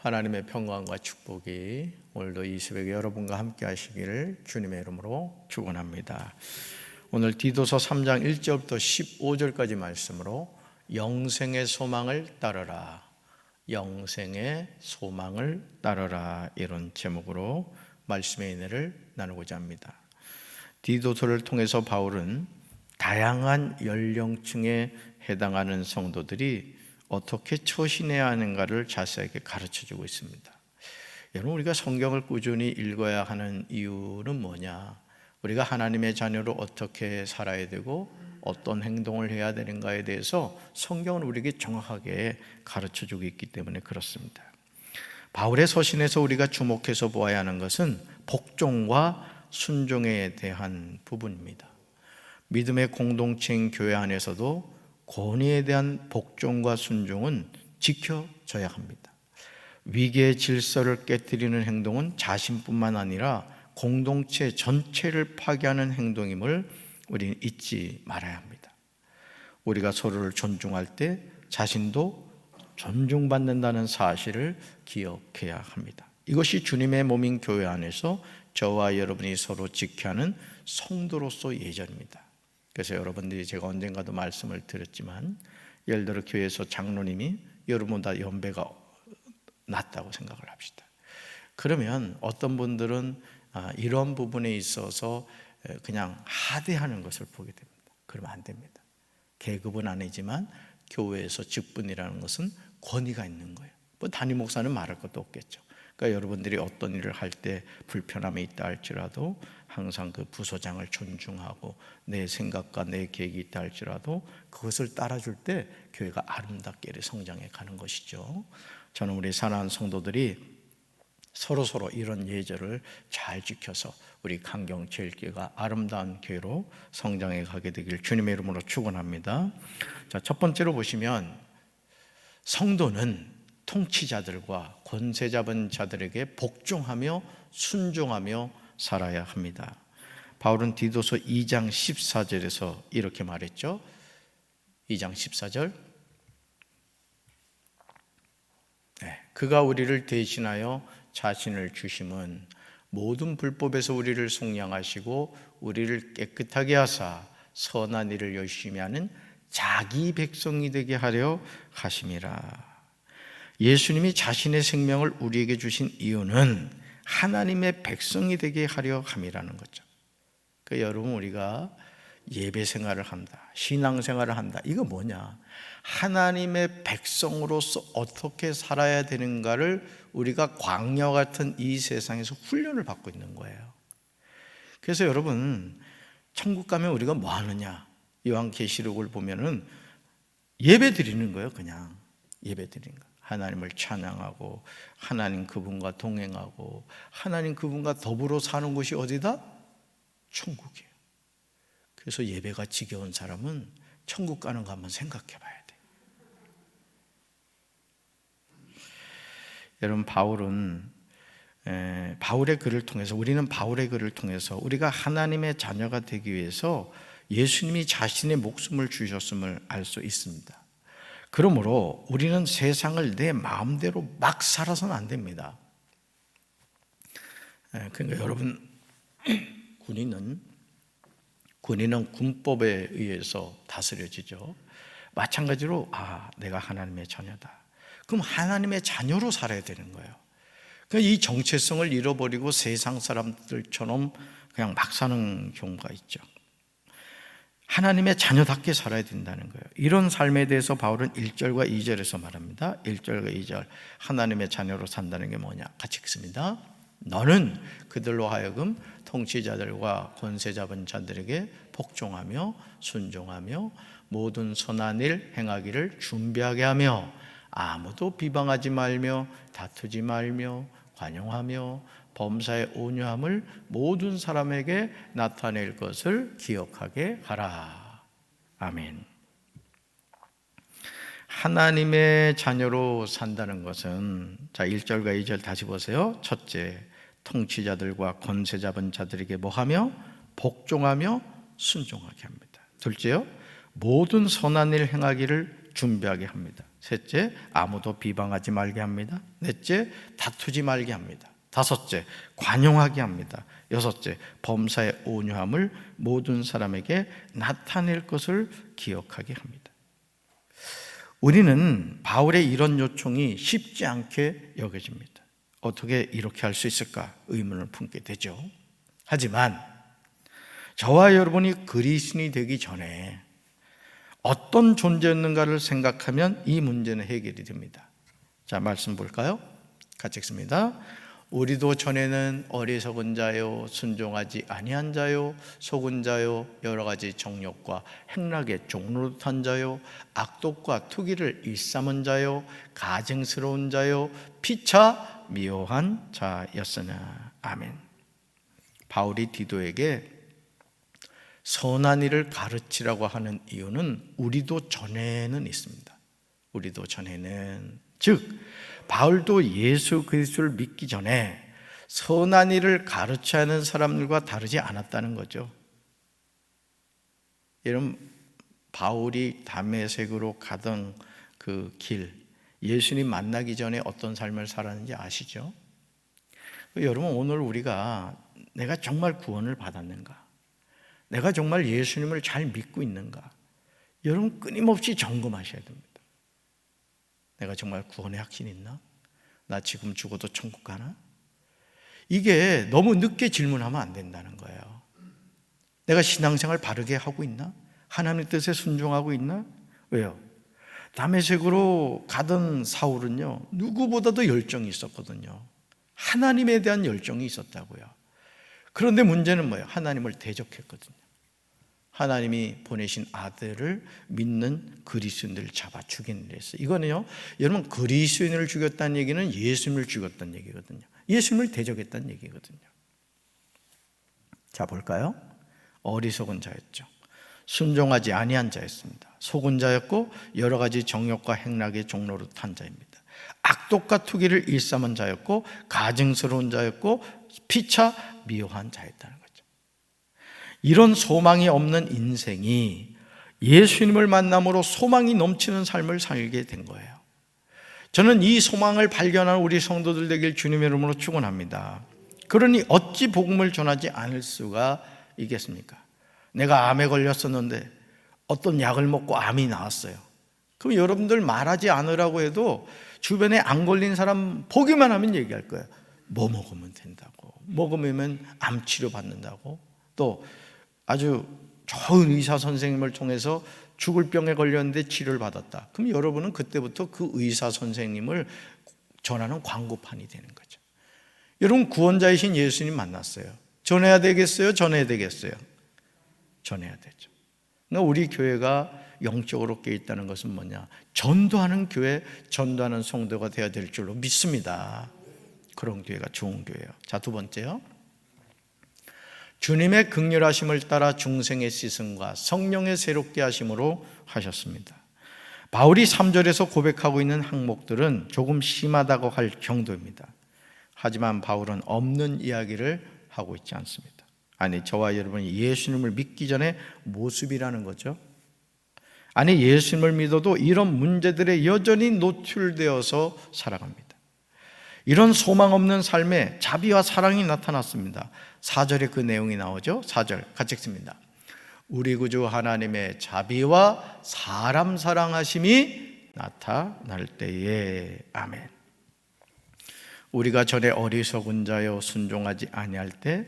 하나님의 평강과 축복이 오늘도 이 새벽에 여러분과 함께 하시기를 주님의 이름으로 축원합니다. 오늘 디도서 3장 1절부터 15절까지 말씀으로 영생의 소망을 따르라, 영생의 소망을 따르라, 이런 제목으로 말씀의 은혜를 나누고자 합니다. 디도서를 통해서 바울은 다양한 연령층에 해당하는 성도들이 어떻게 처신해야 하는가를 자세하게 가르쳐주고 있습니다. 여러분, 우리가 성경을 꾸준히 읽어야 하는 이유는 뭐냐? 우리가 하나님의 자녀로 어떻게 살아야 되고 어떤 행동을 해야 되는가에 대해서 성경은 우리에게 정확하게 가르쳐주고 있기 때문에 그렇습니다. 바울의 서신에서 우리가 주목해서 보아야 하는 것은 복종과 순종에 대한 부분입니다. 믿음의 공동체인 교회 안에서도 권위에 대한 복종과 순종은 지켜져야 합니다. 위계의 질서를 깨뜨리는 행동은 자신뿐만 아니라 공동체 전체를 파괴하는 행동임을 우리는 잊지 말아야 합니다. 우리가 서로를 존중할 때 자신도 존중받는다는 사실을 기억해야 합니다. 이것이 주님의 몸인 교회 안에서 저와 여러분이 서로 지켜야 하는 성도로서 예전입니다. 그래서 여러분들이, 제가 언젠가도 말씀을 드렸지만, 예를 들어 교회에서 장로님이 여러분보다 연배가 낮다고 생각을 합시다. 그러면 어떤 분들은 이런 부분에 있어서 그냥 하대하는 것을 보게 됩니다. 그러면 안 됩니다. 계급은 아니지만 교회에서 직분이라는 것은 권위가 있는 거예요. 뭐 담임 목사는 말할 것도 없겠죠. 그러니까 여러분들이 어떤 일을 할 때 불편함이 있다 할지라도 항상 그 부서장을 존중하고 내 생각과 내 계획이 있다 할지라도 그것을 따라줄 때 교회가 아름답게 성장해 가는 것이죠. 저는 우리 사랑하는 성도들이 서로 이런 예절을 잘 지켜서 우리 강경제일교회가 아름다운 교회로 성장해 가게 되길 주님의 이름으로 축원합니다. 자, 첫 번째로 보시면 성도는 통치자들과 권세 잡은 자들에게 복종하며 순종하며 살아야 합니다. 바울은 디도서 2장 14절에서 이렇게 말했죠. 2장 14절, 그가 우리를 대신하여 자신을 주심은 모든 불법에서 우리를 속량하시고 우리를 깨끗하게 하사 선한 일을 열심히 하는 자기 백성이 되게 하려 하심이라. 예수님이 자신의 생명을 우리에게 주신 이유는 하나님의 백성이 되게 하려 함이라는 거죠. 그러니까 여러분, 우리가 예배 생활을 한다, 신앙 생활을 한다, 이거 뭐냐? 하나님의 백성으로서 어떻게 살아야 되는가를 우리가 광야 같은 이 세상에서 훈련을 받고 있는 거예요. 그래서 여러분, 천국 가면 우리가 뭐 하느냐? 요한계시록을 보면은 예배 드리는 거예요. 그냥 예배 드리는 거. 하나님을 찬양하고 하나님 그분과 동행하고 하나님 그분과 더불어 사는 곳이 어디다? 천국이에요. 그래서 예배가 지겨운 사람은 천국 가는 거 한번 생각해 봐야 돼. 여러분, 바울의 글을 통해서, 우리는 바울의 글을 통해서 우리가 하나님의 자녀가 되기 위해서 예수님이 자신의 목숨을 주셨음을 알 수 있습니다. 그러므로 우리는 세상을 내 마음대로 막 살아서는 안 됩니다. 그러니까 여러분, 군인은 군법에 의해서 다스려지죠. 마찬가지로 내가 하나님의 자녀다. 그럼 하나님의 자녀로 살아야 되는 거예요. 그러니까 이 정체성을 잃어버리고 세상 사람들처럼 그냥 막 사는 경우가 있죠. 하나님의 자녀답게 살아야 된다는 거예요. 이런 삶에 대해서 바울은 1절과 2절에서 말합니다. 1절과 2절, 하나님의 자녀로 산다는 게 뭐냐? 같이 읽습니다. 너는 그들로 하여금 통치자들과 권세 잡은 자들에게 복종하며 순종하며 모든 선한 일 행하기를 준비하게 하며 아무도 비방하지 말며 다투지 말며 관용하며 범사의 온유함을 모든 사람에게 나타낼 것을 기억하게 하라. 아멘. 하나님의 자녀로 산다는 것은, 자, 1절과 2절 다시 보세요. 첫째, 통치자들과 권세 잡은 자들에게 뭐하며? 복종하며 순종하게 합니다. 둘째요, 모든 선한 일 행하기를 준비하게 합니다. 셋째, 아무도 비방하지 말게 합니다. 넷째, 다투지 말게 합니다. 다섯째, 관용하게 합니다. 여섯째, 범사의 온유함을 모든 사람에게 나타낼 것을 기억하게 합니다. 우리는 바울의 이런 요청이 쉽지 않게 여겨집니다. 어떻게 이렇게 할 수 있을까 의문을 품게 되죠. 하지만 저와 여러분이 그리스도인이 되기 전에 어떤 존재였는가를 생각하면 이 문제는 해결이 됩니다. 자, 말씀 볼까요? 같이 읽습니다. 우리도 전에는 어리석은 자요, 순종하지 아니한 자요, 속은 자요, 여러 가지 정욕과 행락의 종노릇한 자요, 악독과 투기를 일삼은 자요, 가증스러운 자요, 피차 미워한 자였으나. 아멘. 바울이 디도에게 선한 일을 가르치라고 하는 이유는 우리도 전에는 있습니다. 우리도 전에는, 즉 바울도 예수 그리스도를 믿기 전에 선한 일을 가르쳐야 하는 사람들과 다르지 않았다는 거죠. 여러분, 바울이 다메섹으로 가던 그 길, 예수님 만나기 전에 어떤 삶을 살았는지 아시죠? 여러분, 오늘 우리가 내가 정말 구원을 받았는가? 내가 정말 예수님을 잘 믿고 있는가? 여러분, 끊임없이 점검하셔야 됩니다. 내가 정말 구원의 확신이 있나? 나 지금 죽어도 천국 가나? 이게 너무 늦게 질문하면 안 된다는 거예요. 내가 신앙생활 바르게 하고 있나? 하나님의 뜻에 순종하고 있나? 왜요? 다메섹으로 가던 사울은요, 누구보다도 열정이 있었거든요. 하나님에 대한 열정이 있었다고요. 그런데 문제는 뭐예요? 하나님을 대적했거든요. 하나님이 보내신 아들을 믿는 그리스도인들을 잡아 죽이는 일을 했어요. 이거는요, 여러분, 그리스도인을 죽였다는 얘기는 예수님을 죽였다는 얘기거든요. 예수님을 대적했다는 얘기거든요. 자, 볼까요? 어리석은 자였죠. 순종하지 아니한 자였습니다. 속은 자였고 여러 가지 정욕과 행락의 종노릇한 자입니다. 악독과 투기를 일삼은 자였고 가증스러운 자였고 피차 미워한 자였다는 거죠. 이런 소망이 없는 인생이 예수님을 만남으로 소망이 넘치는 삶을 살게 된 거예요. 저는 이 소망을 발견한 우리 성도들 되길 주님의 이름으로 축원합니다. 그러니 어찌 복음을 전하지 않을 수가 있겠습니까? 내가 암에 걸렸었는데 어떤 약을 먹고 암이 나았어요. 그럼 여러분들 말하지 않으라고 해도 주변에 안 걸린 사람 보기만 하면 얘기할 거예요. 뭐 먹으면 된다고, 먹으면 암 치료 받는다고, 또 아주 좋은 의사 선생님을 통해서 죽을 병에 걸렸는데 치료를 받았다. 그럼 여러분은 그때부터 그 의사 선생님을 전하는 광고판이 되는 거죠. 여러분, 구원자이신 예수님 만났어요. 전해야 되겠어요? 전해야 되겠어요? 전해야 되죠. 그러니까 우리 교회가 영적으로 깨 있다는 것은 뭐냐? 전도하는 교회, 전도하는 성도가 되어야 될 줄로 믿습니다. 그런 교회가 좋은 교회예요. 자, 두 번째요. 주님의 긍휼하심을 따라 중생의 씻음과 성령의 새롭게 하심으로 하셨습니다. 바울이 3절에서 고백하고 있는 항목들은 조금 심하다고 할 정도입니다. 하지만 바울은 없는 이야기를 하고 있지 않습니다. 아니, 저와 여러분이 예수님을 믿기 전에 모습이라는 거죠. 아니, 예수님을 믿어도 이런 문제들에 여전히 노출되어서 살아갑니다. 이런 소망 없는 삶에 자비와 사랑이 나타났습니다. 4절에 그 내용이 나오죠. 4절 같이 읽습니다. 우리 구주 하나님의 자비와 사람 사랑하심이 나타날 때에. 아멘. 우리가 전에 어리석은 자여 순종하지 아니할 때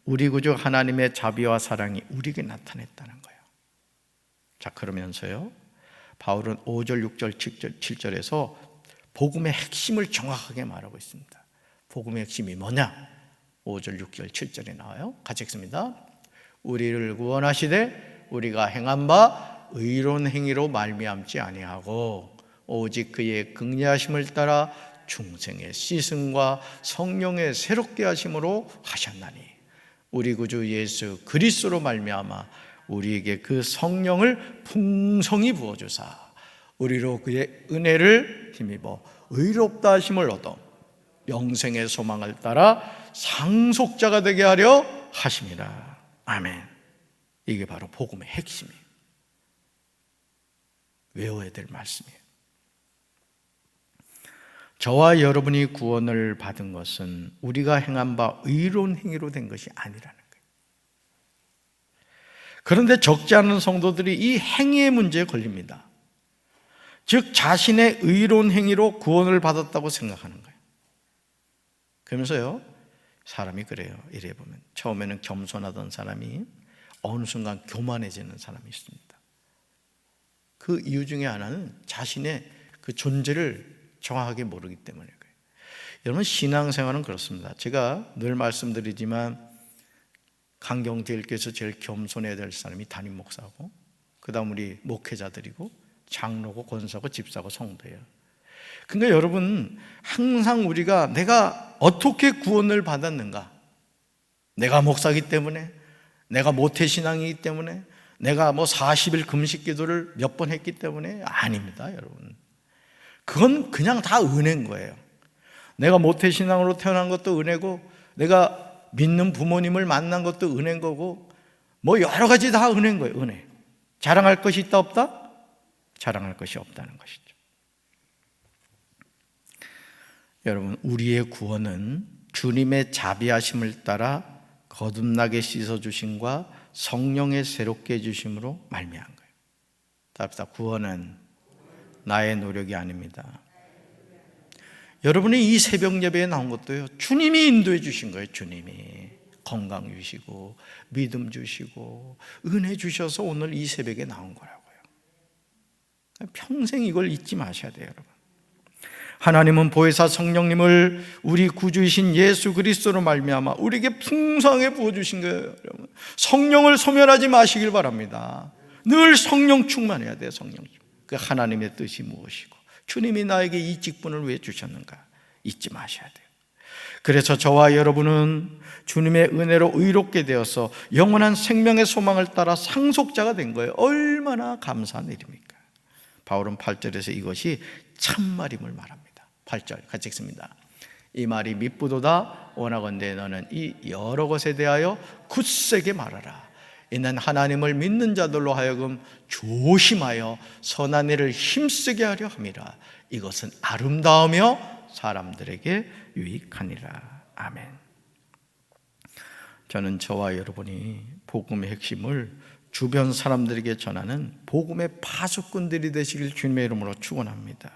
우리 구주 하나님의 자비와 사랑이 우리에게 나타냈다는 거예요. 자, 그러면서요, 바울은 5절, 6절, 7절에서 복음의 핵심을 정확하게 말하고 있습니다. 복음의 핵심이 뭐냐? 5절, 6절, 7절에 나와요. 같이 읽습니다. 우리를 구원하시되 우리가 행한 바 의로운 행위로 말미암지 아니하고 오직 그의 긍휼하심을 따라 중생의 씻음과 성령의 새롭게 하심으로 하셨나니 우리 구주 예수 그리스도로 말미암아 우리에게 그 성령을 풍성히 부어주사 우리로 그의 은혜를 힘입어 의롭다 하심을 얻어 영생의 소망을 따라 상속자가 되게 하려 하심이라. 아멘. 이게 바로 복음의 핵심이에요. 외워야 될 말씀이에요. 저와 여러분이 구원을 받은 것은 우리가 행한 바 의로운 행위로 된 것이 아니라는 거예요. 그런데 적지 않은 성도들이 이 행위의 문제에 걸립니다. 즉 자신의 의로운 행위로 구원을 받았다고 생각하는 거예요. 그러면서요, 사람이 그래요. 이래 보면 처음에는 겸손하던 사람이 어느 순간 교만해지는 사람이 있습니다. 그 이유 중에 하나는 자신의 그 존재를 정확하게 모르기 때문에 그래요. 여러분, 신앙생활은 그렇습니다. 제가 늘 말씀드리지만 강경제일교에서 제일 겸손해야 될 사람이 담임 목사고, 그 다음 우리 목회자들이고 장로고 권사고 집사고 성도예요. 그러니까 여러분, 항상 우리가 내가 어떻게 구원을 받았는가, 내가 목사기 때문에, 내가 모태신앙이기 때문에, 내가 40일 금식 기도를 몇 번 했기 때문에 아닙니다. 여러분, 그건 그냥 다 은혜인 거예요. 내가 모태신앙으로 태어난 것도 은혜고, 내가 믿는 부모님을 만난 것도 은혜인 거고, 여러 가지 다 은혜인 거예요. 은혜. 자랑할 것이 있다 없다? 자랑할 것이 없다는 것이죠. 여러분, 우리의 구원은 주님의 자비하심을 따라 거듭나게 씻어주심과 성령의 새롭게 해주심으로 말미암은 거예요. 답시다. 구원은 나의 노력이 아닙니다. 여러분이 이 새벽 예배에 나온 것도요, 주님이 인도해 주신 거예요. 주님이 건강 주시고 믿음 주시고 은혜 주셔서 오늘 이 새벽에 나온 거라고요. 평생 이걸 잊지 마셔야 돼요. 여러분, 하나님은 보혜사 성령님을 우리 구주이신 예수 그리스도로 말미암아 우리에게 풍성하게 부어주신 거예요. 여러분, 성령을 소멸하지 마시길 바랍니다. 늘 성령 충만해야 돼요. 성령 충만. 그 하나님의 뜻이 무엇이고 주님이 나에게 이 직분을 왜 주셨는가 잊지 마셔야 돼요. 그래서 저와 여러분은 주님의 은혜로 의롭게 되어서 영원한 생명의 소망을 따라 상속자가 된 거예요. 얼마나 감사한 일입니까? 바울은 8절에서 이것이 참말임을 말합니다. 8절 같이 읽습니다. 이 말이 밉부도다. 원하건대 너는 이 여러 것에 대하여 굳세게 말하라. 이는 하나님을 믿는 자들로 하여금 조심하여 선한 일을 힘쓰게 하려 함이라. 이것은 아름다우며 사람들에게 유익하니라. 아멘. 저는 저와 여러분이 복음의 핵심을 주변 사람들에게 전하는 복음의 파수꾼들이 되시길 주님의 이름으로 축원합니다.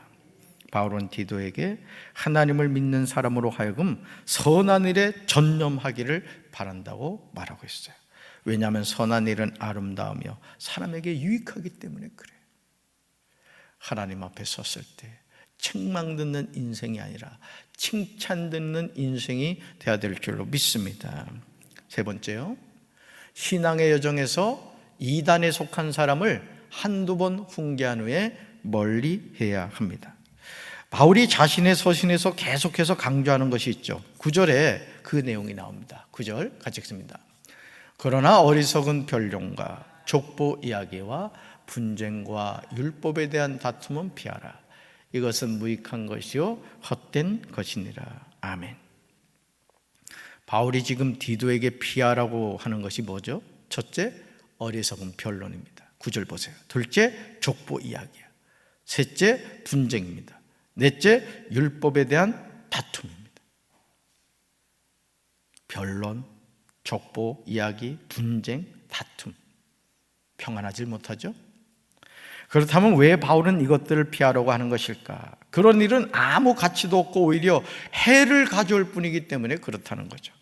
바울은 디도에게 하나님을 믿는 사람으로 하여금 선한 일에 전념하기를 바란다고 말하고 있어요. 왜냐하면 선한 일은 아름다우며 사람에게 유익하기 때문에 그래요. 하나님 앞에 섰을 때 책망 듣는 인생이 아니라 칭찬 듣는 인생이 되어야 될 줄로 믿습니다. 세 번째요, 신앙의 여정에서 이단에 속한 사람을 한두 번 훈계한 후에 멀리 해야 합니다. 바울이 자신의 서신에서 계속해서 강조하는 것이 있죠. 9절에 그 내용이 나옵니다. 9절 같이 읽습니다. 그러나 어리석은 변론과 족보 이야기와 분쟁과 율법에 대한 다툼은 피하라. 이것은 무익한 것이요 헛된 것이니라. 아멘. 바울이 지금 디도에게 피하라고 하는 것이 뭐죠? 첫째, 어리석은 변론입니다. 9절 보세요. 둘째, 족보 이야기야. 셋째, 분쟁입니다. 넷째, 율법에 대한 다툼입니다. 변론, 족보, 이야기, 분쟁, 다툼. 평안하지 못하죠? 그렇다면 왜 바울은 이것들을 피하려고 하는 것일까? 그런 일은 아무 가치도 없고 오히려 해를 가져올 뿐이기 때문에 그렇다는 거죠.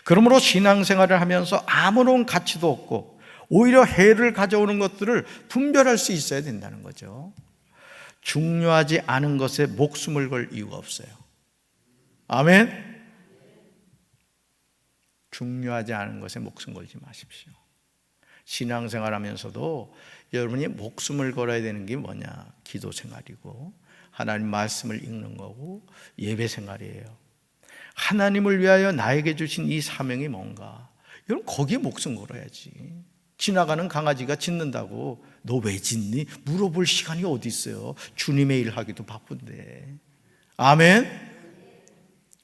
그러므로 신앙생활을 하면서 아무런 가치도 없고 오히려 해를 가져오는 것들을 분별할 수 있어야 된다는 거죠. 중요하지 않은 것에 목숨을 걸 이유가 없어요. 아멘. 중요하지 않은 것에 목숨 걸지 마십시오. 신앙생활 하면서도 여러분이 목숨을 걸어야 되는 게 뭐냐? 기도 생활이고 하나님 말씀을 읽는 거고 예배 생활이에요. 하나님을 위하여 나에게 주신 이 사명이 뭔가? 여러분, 거기에 목숨 걸어야지. 지나가는 강아지가 짖는다고 너 왜 짖니? 물어볼 시간이 어디 있어요? 주님의 일 하기도 바쁜데. 아멘.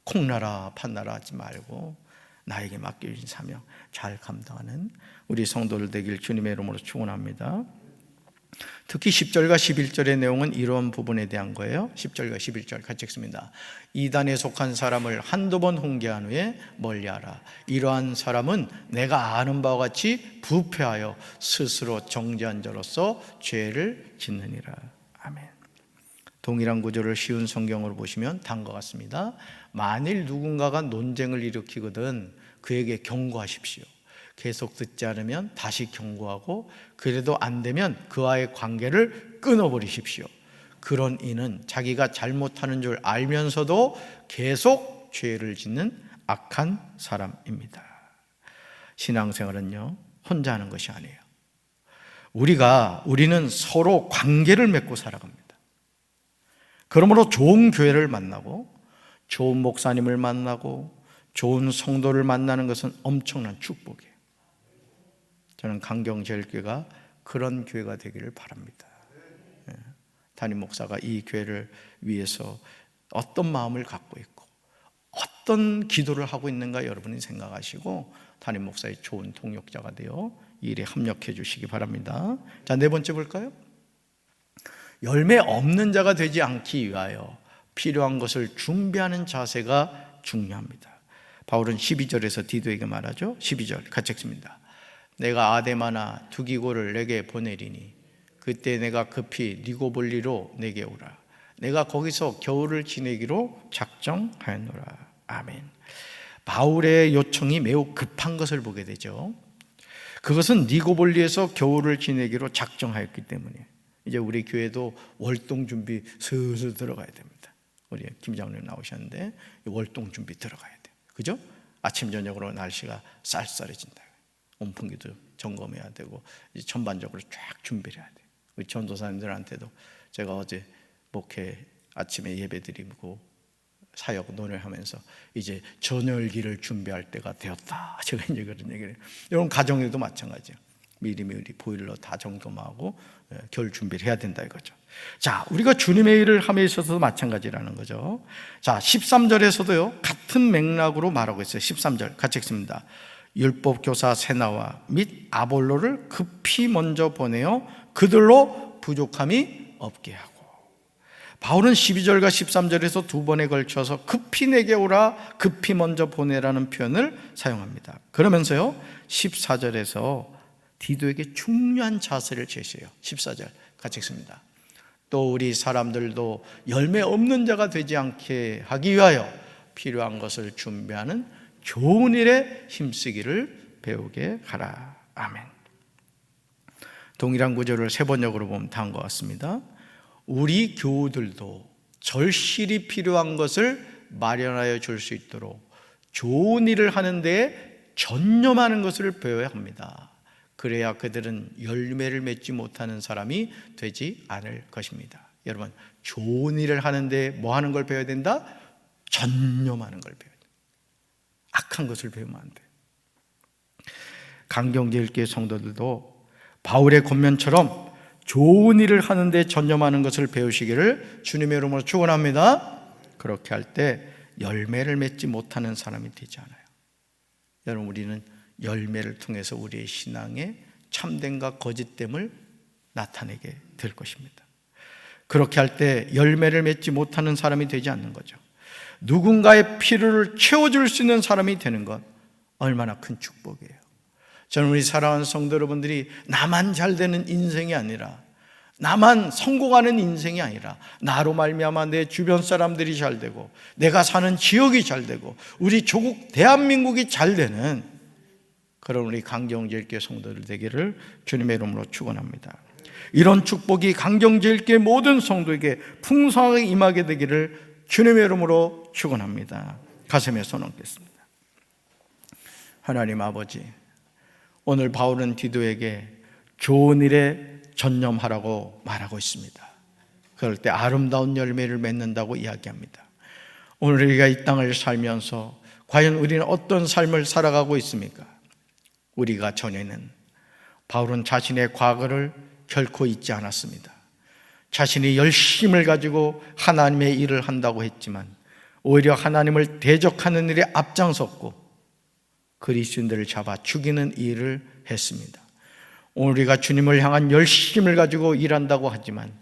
콩나라 판나라 하지 말고 나에게 맡겨주신 사명 잘 감당하는 우리 성도들 되길 주님의 이름으로 축원합니다. 특히 10절과 11절의 내용은 이러한 부분에 대한 거예요. 10절과 11절 같이 읽습니다. 이단에 속한 사람을 한두 번 훈계한 후에 멀리하라. 이러한 사람은 내가 아는 바와 같이 부패하여 스스로 정죄한 자로서 죄를 짓느니라. 아멘. 동일한 구조를 쉬운 성경으로 보시면 다음과 같습니다. 만일 누군가가 논쟁을 일으키거든 그에게 경고하십시오. 계속 듣지 않으면 다시 경고하고 그래도 안 되면 그와의 관계를 끊어버리십시오. 그런 이는 자기가 잘못하는 줄 알면서도 계속 죄를 짓는 악한 사람입니다. 신앙생활은요, 혼자 하는 것이 아니에요. 우리는 서로 관계를 맺고 살아갑니다. 그러므로 좋은 교회를 만나고 좋은 목사님을 만나고 좋은 성도를 만나는 것은 엄청난 축복이에요. 저는 강경제일교회가 그런 교회가 되기를 바랍니다. 담임 목사가 이 교회를 위해서 어떤 마음을 갖고 있고 어떤 기도를 하고 있는가 여러분이 생각하시고 담임 목사의 좋은 동역자가 되어 이 일에 합력해 주시기 바랍니다. 자, 네 번째 볼까요? 열매 없는 자가 되지 않기 위하여 필요한 것을 준비하는 자세가 중요합니다. 바울은 12절에서 디도에게 말하죠. 12절 같이 읽습니다. 내가 아데마나 두기고를 내게 보내리니 그때 내가 급히 니고볼리로 내게 오라. 내가 거기서 겨울을 지내기로 작정하였노라. 아멘. 바울의 요청이 매우 급한 것을 보게 되죠. 그것은 니고볼리에서 겨울을 지내기로 작정하였기 때문에 이제 우리 교회도 월동 준비 슬슬 들어가야 됩니다. 우리 김 장로님 나오셨는데 월동 준비 들어가야 돼요. 그죠? 아침 저녁으로 날씨가 쌀쌀해진다. 온풍기도 점검해야 되고 이제 전반적으로 쫙 준비를 해야 돼요. 우리 전도사님들한테도 제가 어제 목회 아침에 예배 드리고 사역 논의하면서 이제 전열기를 준비할 때가 되었다. 제가 이제 그런 얘기를 해요. 여러분 가정에도 마찬가지예요. 미리미리 보일러 다 점검하고 겨울 준비를 해야 된다 이거죠. 자, 우리가 주님의 일을 함에 있어서도 마찬가지라는 거죠. 자, 13절에서도요 같은 맥락으로 말하고 있어요. 13절 같이 읽습니다. 율법교사 세나와 및 아볼로를 급히 먼저 보내어 그들로 부족함이 없게 하고, 바울은 12절과 13절에서 두 번에 걸쳐서 급히 내게 오라, 급히 먼저 보내라는 표현을 사용합니다. 그러면서요 14절에서 디도에게 중요한 자세를 제시해요. 14절 같이 읽습니다. 또 우리 사람들도 열매 없는 자가 되지 않게 하기 위하여 필요한 것을 준비하는 좋은 일에 힘쓰기를 배우게 하라. 아멘. 동일한 구절을 세 번역으로 보면 다음과 같습니다. 우리 교우들도 절실히 필요한 것을 마련하여 줄 수 있도록 좋은 일을 하는 데에 전념하는 것을 배워야 합니다. 그래야 그들은 열매를 맺지 못하는 사람이 되지 않을 것입니다. 여러분, 좋은 일을 하는데 뭐 하는 걸 배워야 된다? 전념하는 걸 배워야 된다. 악한 것을 배우면 안 돼요. 강경제일교회 성도들도 바울의 권면처럼 좋은 일을 하는데 전념하는 것을 배우시기를 주님의 이름으로 축원합니다. 그렇게 할 때 열매를 맺지 못하는 사람이 되지 않아요. 여러분, 우리는 열매를 통해서 우리의 신앙의 참됨과 거짓됨을 나타내게 될 것입니다. 그렇게 할 때 열매를 맺지 못하는 사람이 되지 않는 거죠. 누군가의 필요를 채워줄 수 있는 사람이 되는 것 얼마나 큰 축복이에요. 저는 우리 사랑하는 성도 여러분들이 나만 잘 되는 인생이 아니라, 나만 성공하는 인생이 아니라 나로 말미암아 내 주변 사람들이 잘 되고 내가 사는 지역이 잘 되고 우리 조국 대한민국이 잘 되는 그런 우리 강경제일교회 성도들 되기를 주님의 이름으로 축원합니다. 이런 축복이 강경제일교회 모든 성도에게 풍성하게 임하게 되기를 주님의 이름으로 축원합니다. 가슴에 손 얹겠습니다. 하나님 아버지, 오늘 바울은 디도에게 좋은 일에 전념하라고 말하고 있습니다. 그럴 때 아름다운 열매를 맺는다고 이야기합니다. 오늘 우리가 이 땅을 살면서 과연 우리는 어떤 삶을 살아가고 있습니까? 우리가 전에는 바울은 자신의 과거를 결코 잊지 않았습니다. 자신이 열심을 가지고 하나님의 일을 한다고 했지만 오히려 하나님을 대적하는 일에 앞장섰고 그리스도인들을 잡아 죽이는 일을 했습니다. 오늘 우리가 주님을 향한 열심을 가지고 일한다고 하지만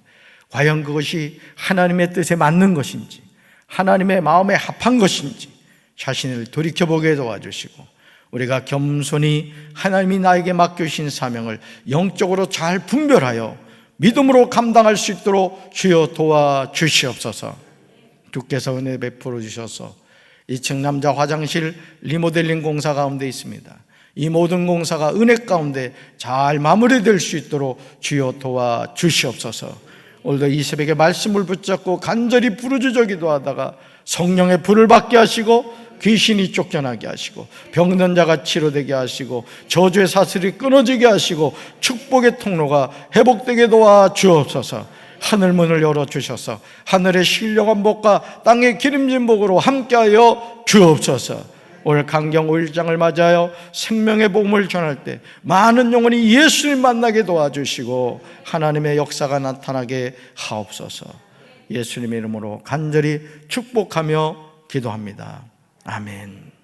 과연 그것이 하나님의 뜻에 맞는 것인지, 하나님의 마음에 합한 것인지 자신을 돌이켜보게 도와주시고, 우리가 겸손히 하나님이 나에게 맡겨주신 사명을 영적으로 잘 분별하여 믿음으로 감당할 수 있도록 주여 도와주시옵소서. 주께서 은혜 베풀어 주셔서 2층 남자 화장실 리모델링 공사 가운데 있습니다. 이 모든 공사가 은혜 가운데 잘 마무리될 수 있도록 주여 도와주시옵소서. 오늘도 이 새벽에 말씀을 붙잡고 간절히 부르짖어 기도하다가 성령의 불을 받게 하시고, 귀신이 쫓겨나게 하시고, 병든 자가 치료되게 하시고, 저주의 사슬이 끊어지게 하시고, 축복의 통로가 회복되게 도와주옵소서. 하늘문을 열어주셔서 하늘의 신령한 복과 땅의 기름진 복으로 함께하여 주옵소서. 오늘 강경 5일장을 맞아요 생명의 복음을 전할 때 많은 영혼이 예수님 만나게 도와주시고 하나님의 역사가 나타나게 하옵소서. 예수님의 이름으로 간절히 축복하며 기도합니다. 아멘.